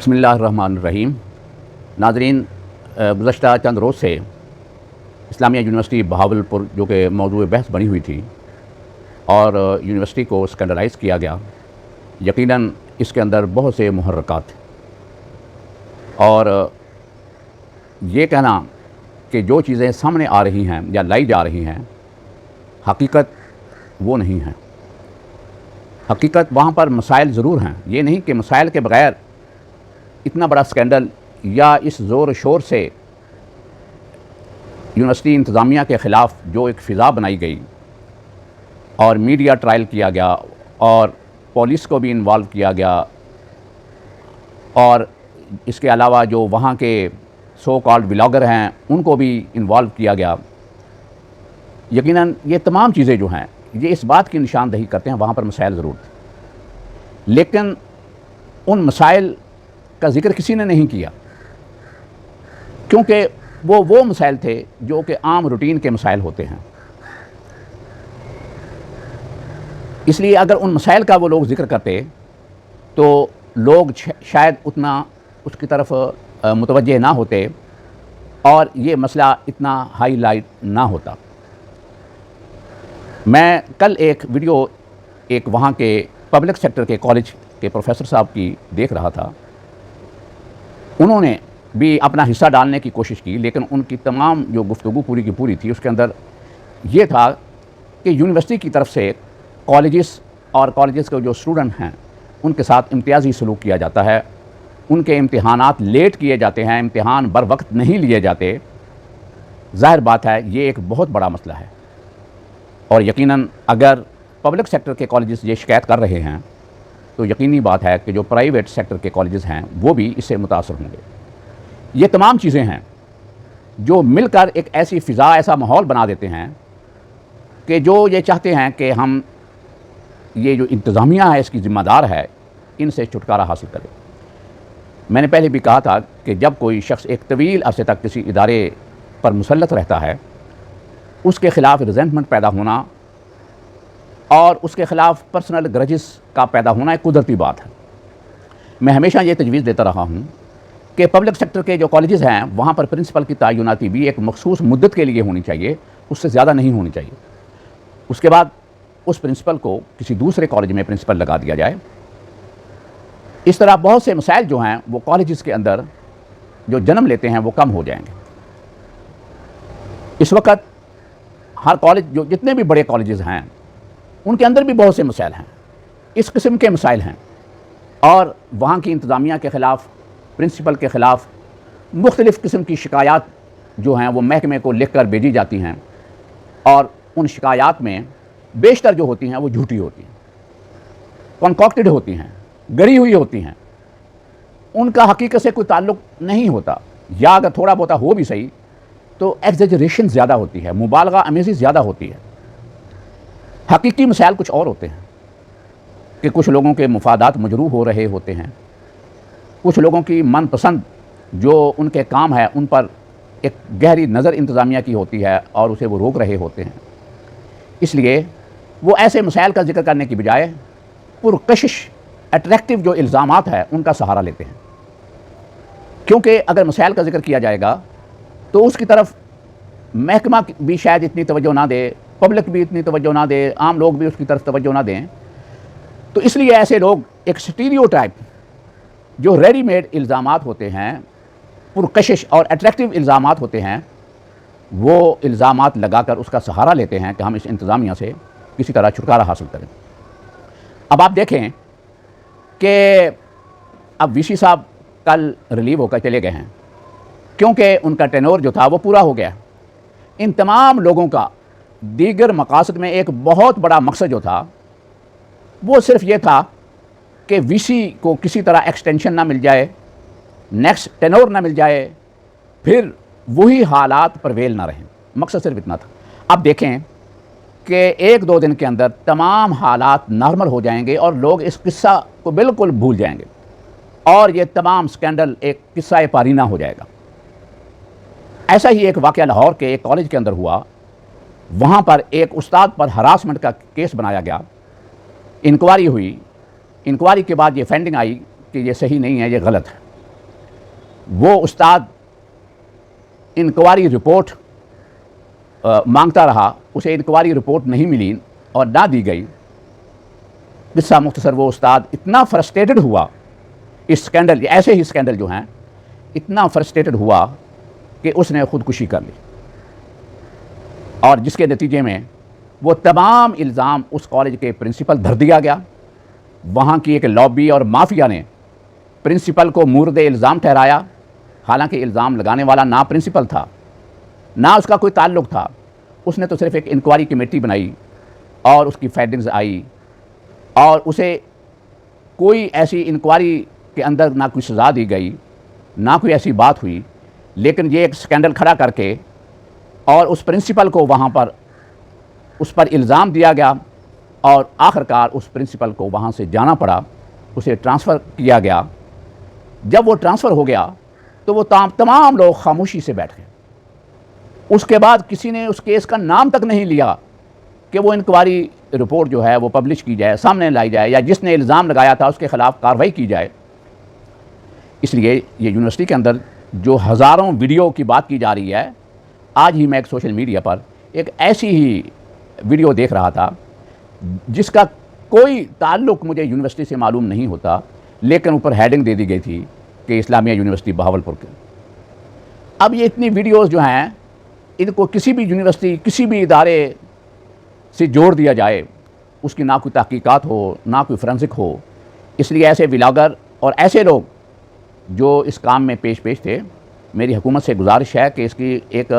بسم اللہ الرحمن الرحیم۔ ناظرین، گزشتہ چند روز سے اسلامیہ یونیورسٹی بہاولپور جو کہ موضوع بحث بنی ہوئی تھی اور یونیورسٹی کو اسکینڈلائز کیا گیا، یقیناً اس کے اندر بہت سے محرکات اور یہ کہنا کہ جو چیزیں سامنے آ رہی ہیں یا لائی جا رہی ہیں حقیقت وہ نہیں ہیں۔ حقیقت وہاں پر مسائل ضرور ہیں، یہ نہیں کہ مسائل کے بغیر اتنا بڑا اسکینڈل یا اس زور و شور سے یونیورسٹی انتظامیہ کے خلاف جو ایک فضا بنائی گئی اور میڈیا ٹرائل کیا گیا اور پولیس کو بھی انوالو کیا گیا اور اس کے علاوہ جو وہاں کے سو کالڈ ولاگر ہیں ان کو بھی انوالو کیا گیا، یقیناً یہ تمام چیزیں جو ہیں یہ اس بات کی نشاندہی کرتے ہیں وہاں پر مسائل ضرور تھے، لیکن ان مسائل کا ذکر کسی نے نہیں کیا کیونکہ وہ مسائل تھے جو کہ عام روٹین کے مسائل ہوتے ہیں۔ اس لیے اگر ان مسائل کا وہ لوگ ذکر کرتے تو لوگ شاید اتنا اس کی طرف متوجہ نہ ہوتے اور یہ مسئلہ اتنا ہائی لائٹ نہ ہوتا۔ میں کل ایک ویڈیو ایک وہاں کے پبلک سیکٹر کے کالج کے پروفیسر صاحب کی دیکھ رہا تھا، انہوں نے بھی اپنا حصہ ڈالنے کی کوشش کی، لیکن ان کی تمام جو گفتگو پوری کی پوری تھی اس کے اندر یہ تھا کہ یونیورسٹی کی طرف سے کالجز کے جو اسٹوڈنٹ ہیں ان کے ساتھ امتیازی سلوک کیا جاتا ہے، ان کے امتحانات لیٹ کیے جاتے ہیں، امتحان بر وقت نہیں لیے جاتے۔ ظاہر بات ہے یہ ایک بہت بڑا مسئلہ ہے اور یقیناً اگر پبلک سیکٹر کے کالجز یہ شکایت کر رہے ہیں تو یقینی بات ہے کہ جو پرائیویٹ سیکٹر کے کالجز ہیں وہ بھی اس سے متاثر ہوں گے۔ یہ تمام چیزیں ہیں جو مل کر ایک ایسی فضا، ایسا ماحول بنا دیتے ہیں کہ جو یہ چاہتے ہیں کہ ہم یہ جو انتظامیہ ہے اس کی ذمہ دار ہے ان سے چھٹکارا حاصل کرے۔ میں نے پہلے بھی کہا تھا کہ جب کوئی شخص ایک طویل عرصے تک کسی ادارے پر مسلط رہتا ہے اس کے خلاف ریزنٹمنٹ پیدا ہونا اور اس کے خلاف پرسنل گرجز کا پیدا ہونا ایک قدرتی بات ہے۔ میں ہمیشہ یہ تجویز دیتا رہا ہوں کہ پبلک سیکٹر کے جو کالجز ہیں وہاں پر پرنسپل کی تعیناتی بھی ایک مخصوص مدت کے لیے ہونی چاہیے، اس سے زیادہ نہیں ہونی چاہیے۔ اس کے بعد اس پرنسپل کو کسی دوسرے کالج میں پرنسپل لگا دیا جائے۔ اس طرح بہت سے مسائل جو ہیں وہ کالجز کے اندر جو جنم لیتے ہیں وہ کم ہو جائیں گے۔ اس وقت ہر کالج جو جتنے بھی بڑے کالجز ہیں ان کے اندر بھی بہت سے مسائل ہیں، اس قسم کے مسائل ہیں اور وہاں کی انتظامیہ کے خلاف، پرنسپل کے خلاف مختلف قسم کی شکایات جو ہیں وہ محکمے کو لکھ کر بھیجی جاتی ہیں اور ان شکایات میں بیشتر جو ہوتی ہیں وہ جھوٹی ہوتی ہیں، کنکاکٹڈ ہوتی ہیں، گڑی ہوئی ہوتی ہیں، ان کا حقیقت سے کوئی تعلق نہیں ہوتا، یا اگر تھوڑا بہت ہو بھی صحیح تو ایگزیجریشن زیادہ ہوتی ہے، مبالغہ امیزی زیادہ ہوتی ہے۔ حقیقی مسائل کچھ اور ہوتے ہیں کہ کچھ لوگوں کے مفادات مجروح ہو رہے ہوتے ہیں، کچھ لوگوں کی من پسند جو ان کے کام ہے ان پر ایک گہری نظر انتظامیہ کی ہوتی ہے اور اسے وہ روک رہے ہوتے ہیں۔ اس لیے وہ ایسے مسائل کا ذکر کرنے کی بجائے پرکشش اٹریکٹیو جو الزامات ہیں ان کا سہارا لیتے ہیں، کیونکہ اگر مسائل کا ذکر کیا جائے گا تو اس کی طرف محکمہ بھی شاید اتنی توجہ نہ دے، پبلک بھی اتنی توجہ نہ دے، عام لوگ بھی اس کی طرف توجہ نہ دیں، تو اس لیے ایسے لوگ ایک سٹیریوٹائپ جو ریڈی میڈ الزامات ہوتے ہیں، پرکشش اور اٹریکٹیو الزامات ہوتے ہیں، وہ الزامات لگا کر اس کا سہارا لیتے ہیں کہ ہم اس انتظامیہ سے کسی طرح چھٹکارا حاصل کریں۔ اب آپ دیکھیں کہ اب وی سی صاحب کل ریلیو ہو کر چلے گئے ہیں کیونکہ ان کا ٹینور جو تھا وہ پورا ہو گیا۔ ان تمام لوگوں کا دیگر مقاصد میں ایک بہت بڑا مقصد جو تھا وہ صرف یہ تھا کہ وی سی کو کسی طرح ایکسٹینشن نہ مل جائے، نیکسٹ ٹینور نہ مل جائے، پھر وہی حالات پرویل نہ رہیں، مقصد صرف اتنا تھا۔ اب دیکھیں کہ ایک دو دن کے اندر تمام حالات نارمل ہو جائیں گے اور لوگ اس قصہ کو بالکل بھول جائیں گے اور یہ تمام سکینڈل ایک قصہ پارینہ ہو جائے گا۔ ایسا ہی ایک واقعہ لاہور کے ایک کالج کے اندر ہوا، وہاں پر ایک استاد پر ہراسمنٹ کا کیس بنایا گیا، انکوائری ہوئی، انکوائری کے بعد یہ فائنڈنگ آئی کہ یہ صحیح نہیں ہے، یہ غلط ہے۔ وہ استاد انکوائری رپورٹ مانگتا رہا، اسے انکوائری رپورٹ نہیں ملی اور نہ دی گئی۔ قصہ مختصر، وہ استاد اتنا فرسٹریٹڈ ہوا اس سکینڈل، ایسے ہی سکینڈل جو ہیں، اتنا فرسٹریٹڈ ہوا کہ اس نے خودکشی کر لی، اور جس کے نتیجے میں وہ تمام الزام اس کالج کے پرنسپل دھر دیا گیا۔ وہاں کی ایک لابی اور مافیا نے پرنسپل کو مورد الزام ٹھہرایا، حالانکہ الزام لگانے والا نہ پرنسپل تھا، نہ اس کا کوئی تعلق تھا۔ اس نے تو صرف ایک انکوائری کمیٹی بنائی اور اس کی فائنڈنگز آئی، اور اسے کوئی ایسی انکوائری کے اندر نہ کوئی سزا دی گئی، نہ کوئی ایسی بات ہوئی، لیکن یہ ایک سکینڈل کھڑا کر کے اور اس پرنسپل کو وہاں پر اس پر الزام دیا گیا، اور آخر کار اس پرنسپل کو وہاں سے جانا پڑا، اسے ٹرانسفر کیا گیا۔ جب وہ ٹرانسفر ہو گیا تو وہ تمام لوگ خاموشی سے بیٹھ گئے۔ اس کے بعد کسی نے اس کیس کا نام تک نہیں لیا کہ وہ انکوائری رپورٹ جو ہے وہ پبلش کی جائے، سامنے لائی جائے، یا جس نے الزام لگایا تھا اس کے خلاف کارروائی کی جائے۔ اس لیے یہ یونیورسٹی کے اندر جو ہزاروں ویڈیو کی بات کی جا رہی ہے، آج ہی میں ایک سوشل میڈیا پر ایک ایسی ہی ویڈیو دیکھ رہا تھا جس کا کوئی تعلق مجھے یونیورسٹی سے معلوم نہیں ہوتا، لیکن اوپر ہیڈنگ دے دی گئی تھی کہ اسلامیہ یونیورسٹی بہاولپور کے۔ اب یہ اتنی ویڈیوز جو ہیں، ان کو کسی بھی یونیورسٹی، کسی بھی ادارے سے جوڑ دیا جائے، اس کی نہ کوئی تحقیقات ہو، نہ کوئی فرنسک ہو۔ اس لیے ایسے ولاگر اور ایسے لوگ جو اس کام میں پیش تھے، میری حکومت سے گزارش ہے کہ اس کی ایک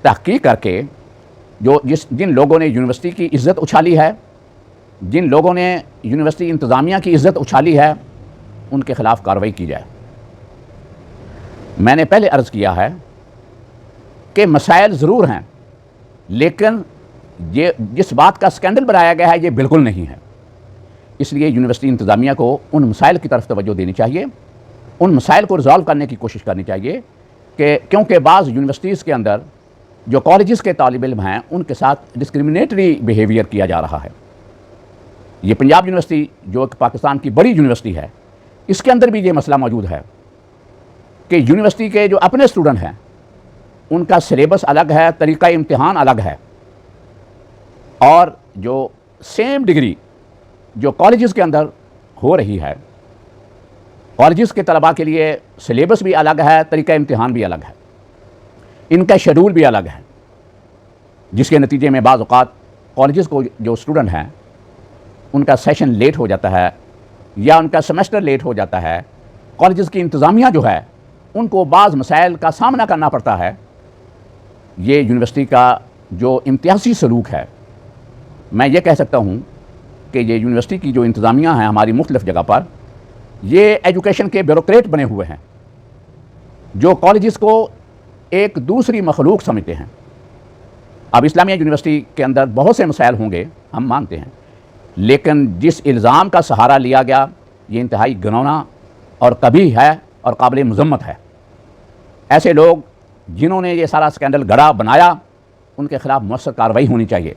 تحقیق کر کے جن لوگوں نے یونیورسٹی کی عزت اچھالی ہے، جن لوگوں نے یونیورسٹی انتظامیہ کی عزت اچھالی ہے، ان کے خلاف کارروائی کی جائے۔ میں نے پہلے عرض کیا ہے کہ مسائل ضرور ہیں، لیکن یہ جس بات کا سکینڈل بنایا گیا ہے یہ بالکل نہیں ہے۔ اس لیے یونیورسٹی انتظامیہ کو ان مسائل کی طرف توجہ دینی چاہیے، ان مسائل کو ریزالو کرنے کی کوشش کرنی چاہیے، کہ کیونکہ بعض یونیورسٹیز کے اندر جو کالجز کے طالب علم ہیں ان کے ساتھ ڈسکریمنیٹری بیہیویئر کیا جا رہا ہے۔ یہ پنجاب یونیورسٹی جو ایک پاکستان کی بڑی یونیورسٹی ہے، اس کے اندر بھی یہ مسئلہ موجود ہے کہ یونیورسٹی کے جو اپنے اسٹوڈنٹ ہیں ان کا سلیبس الگ ہے، طریقہ امتحان الگ ہے، اور جو سیم ڈگری جو کالجز کے اندر ہو رہی ہے، کالجز کے طلباء کے لیے سلیبس بھی الگ ہے، طریقہ امتحان بھی الگ ہے، ان کا شیڈول بھی الگ ہے، جس کے نتیجے میں بعض اوقات کالجز کو جو اسٹوڈنٹ ہیں ان کا سیشن لیٹ ہو جاتا ہے، یا ان کا سیمسٹر لیٹ ہو جاتا ہے۔ کالجز کی انتظامیہ جو ہے ان کو بعض مسائل کا سامنا کرنا پڑتا ہے۔ یہ یونیورسٹی کا جو امتیازی سلوک ہے، میں یہ کہہ سکتا ہوں کہ یہ یونیورسٹی کی جو انتظامیہ ہیں ہماری مختلف جگہ پر، یہ ایجوکیشن کے بیوروکریٹ بنے ہوئے ہیں جو کالجز کو ایک دوسری مخلوق سمجھتے ہیں۔ اب اسلامیہ یونیورسٹی کے اندر بہت سے مسائل ہوں گے، ہم مانتے ہیں، لیکن جس الزام کا سہارا لیا گیا یہ انتہائی گھناؤنا اور قبیح ہے اور قابل مذمت ہے۔ ایسے لوگ جنہوں نے یہ سارا سکینڈل گڑھا بنایا، ان کے خلاف مؤثر کارروائی ہونی چاہیے۔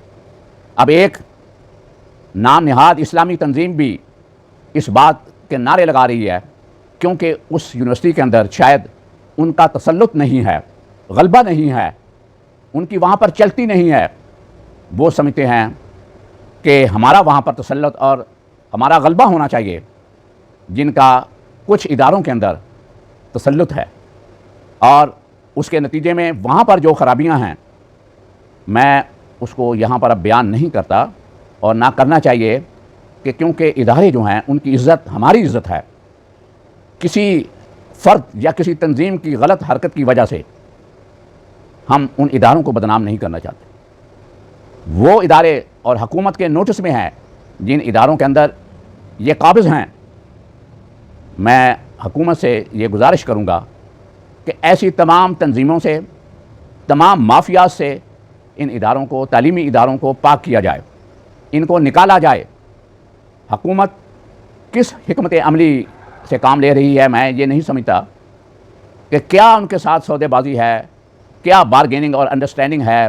اب ایک نام نہاد اسلامی تنظیم بھی اس بات کے نعرے لگا رہی ہے، کیونکہ اس یونیورسٹی کے اندر شاید ان کا تسلط نہیں ہے، غلبہ نہیں ہے، ان کی وہاں پر چلتی نہیں ہے۔ وہ سمجھتے ہیں کہ ہمارا وہاں پر تسلط اور ہمارا غلبہ ہونا چاہیے، جن کا کچھ اداروں کے اندر تسلط ہے، اور اس کے نتیجے میں وہاں پر جو خرابیاں ہیں، میں اس کو یہاں پر اب بیان نہیں کرتا، اور نہ کرنا چاہیے، کہ کیونکہ ادارے جو ہیں ان کی عزت ہماری عزت ہے۔ کسی فرد یا کسی تنظیم کی غلط حرکت کی وجہ سے ہم ان اداروں کو بدنام نہیں کرنا چاہتے۔ وہ ادارے اور حکومت کے نوٹس میں ہیں جن اداروں کے اندر یہ قابض ہیں، میں حکومت سے یہ گزارش کروں گا کہ ایسی تمام تنظیموں سے، تمام مافیاز سے ان اداروں کو، تعلیمی اداروں کو پاک کیا جائے، ان کو نکالا جائے۔ حکومت کس حکمت عملی سے کام لے رہی ہے، میں یہ نہیں سمجھتا کہ کیا ان کے ساتھ سودے بازی ہے، کیا بارگیننگ اور انڈرسٹینڈنگ ہے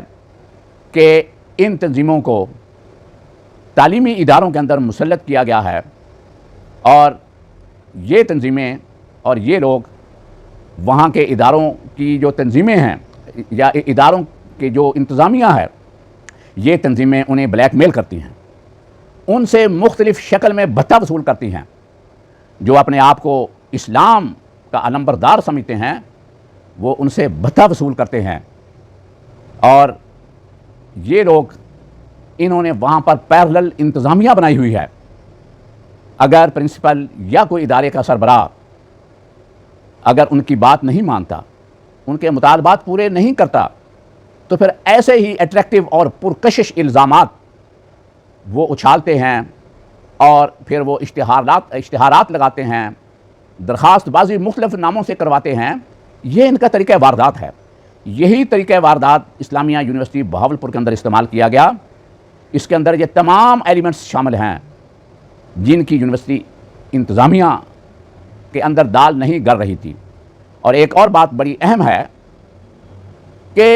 کہ ان تنظیموں کو تعلیمی اداروں کے اندر مسلط کیا گیا ہے، اور یہ تنظیمیں اور یہ لوگ وہاں کے اداروں کی جو تنظیمیں ہیں یا اداروں کے جو انتظامیہ ہے، یہ تنظیمیں انہیں بلیک میل کرتی ہیں، ان سے مختلف شکل میں بھتہ وصول کرتی ہیں۔ جو اپنے آپ کو اسلام کا علمبردار سمجھتے ہیں وہ ان سے بھتہ وصول کرتے ہیں، اور یہ لوگ انہوں نے وہاں پر پیرلل انتظامیہ بنائی ہوئی ہے۔ اگر پرنسپل یا کوئی ادارے کا سربراہ اگر ان کی بات نہیں مانتا، ان کے مطالبات پورے نہیں کرتا، تو پھر ایسے ہی اٹریکٹیو اور پرکشش الزامات وہ اچھالتے ہیں، اور پھر وہ اشتہارات لگاتے ہیں، درخواست بازی مختلف ناموں سے کرواتے ہیں۔ یہ ان کا طریقہ واردات ہے۔ یہی طریقہ واردات اسلامیہ یونیورسٹی بہاولپور کے اندر استعمال کیا گیا۔ اس کے اندر یہ تمام ایلیمنٹس شامل ہیں جن کی یونیورسٹی انتظامیہ کے اندر دال نہیں گل رہی تھی۔ اور ایک اور بات بڑی اہم ہے کہ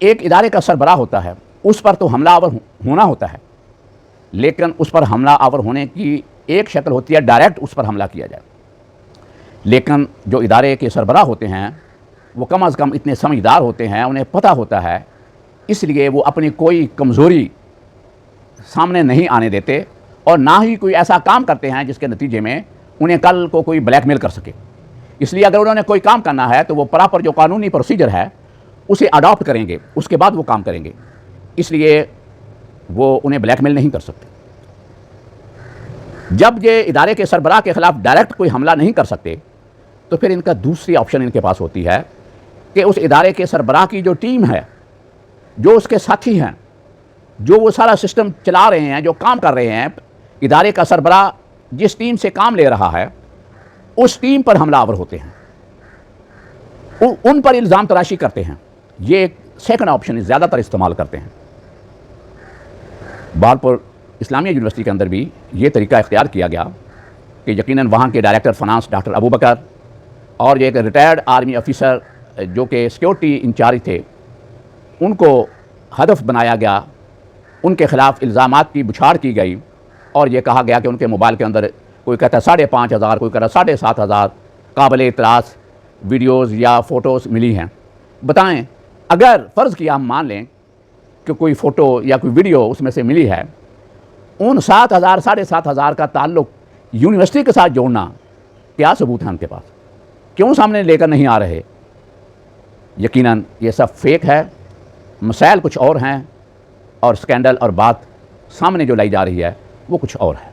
ایک ادارے کا سربراہ ہوتا ہے، اس پر تو حملہ آور ہونا ہوتا ہے، لیکن اس پر حملہ آور ہونے کی ایک شکل ہوتی ہے ڈائریکٹ اس پر حملہ کیا جائے، لیکن جو ادارے کے سربراہ ہوتے ہیں وہ کم از کم اتنے سمجھدار ہوتے ہیں، انہیں پتہ ہوتا ہے، اس لیے وہ اپنی کوئی کمزوری سامنے نہیں آنے دیتے، اور نہ ہی کوئی ایسا کام کرتے ہیں جس کے نتیجے میں انہیں کل کو کوئی بلیک میل کر سکے۔ اس لیے اگر انہوں نے کوئی کام کرنا ہے تو وہ پراپر جو قانونی پروسیجر ہے اسے اڈاپٹ کریں گے، اس کے بعد وہ کام کریں گے، اس لیے وہ انہیں بلیک میل نہیں کر سکتے۔ جب یہ ادارے کے سربراہ کے خلاف ڈائریکٹ کوئی حملہ نہیں کر سکتے تو پھر ان کا دوسری آپشن ان کے پاس ہوتی ہے کہ اس ادارے کے سربراہ کی جو ٹیم ہے، جو اس کے ساتھی ہیں، جو وہ سارا سسٹم چلا رہے ہیں، جو کام کر رہے ہیں، ادارے کا سربراہ جس ٹیم سے کام لے رہا ہے اس ٹیم پر حملہ آور ہوتے ہیں، ان پر الزام تراشی کرتے ہیں۔ یہ ایک سیکنڈ آپشن زیادہ تر استعمال کرتے ہیں۔ بہاولپور اسلامیہ یونیورسٹی کے اندر بھی یہ طریقہ اختیار کیا گیا کہ یقیناً وہاں کے ڈائریکٹر فنانس ڈاکٹر ابوبکر اور ایک ریٹائرڈ آرمی آفیسر جو کہ سیکیورٹی انچارج تھے، ان کو ہدف بنایا گیا، ان کے خلاف الزامات کی بچھاڑ کی گئی، اور یہ کہا گیا کہ ان کے موبائل کے اندر کوئی کہتا ہے 5,500 کوئی کہتا ہے 7,500 قابل اعتراض ویڈیوز یا فوٹوز ملی ہیں۔ بتائیں، اگر فرض کیا ہم مان لیں کہ کوئی فوٹو یا کوئی ویڈیو اس میں سے ملی ہے، ان 7,000 7,500 کا تعلق یونیورسٹی کے ساتھ جوڑنا کیا ثبوت ہے ان کے پاس؟ کیوں سامنے لے کر نہیں آ رہے؟ یقیناً یہ سب فیک ہے، مسائل کچھ اور ہیں، اور سکینڈل اور بات سامنے جو لائی جا رہی ہے وہ کچھ اور ہے۔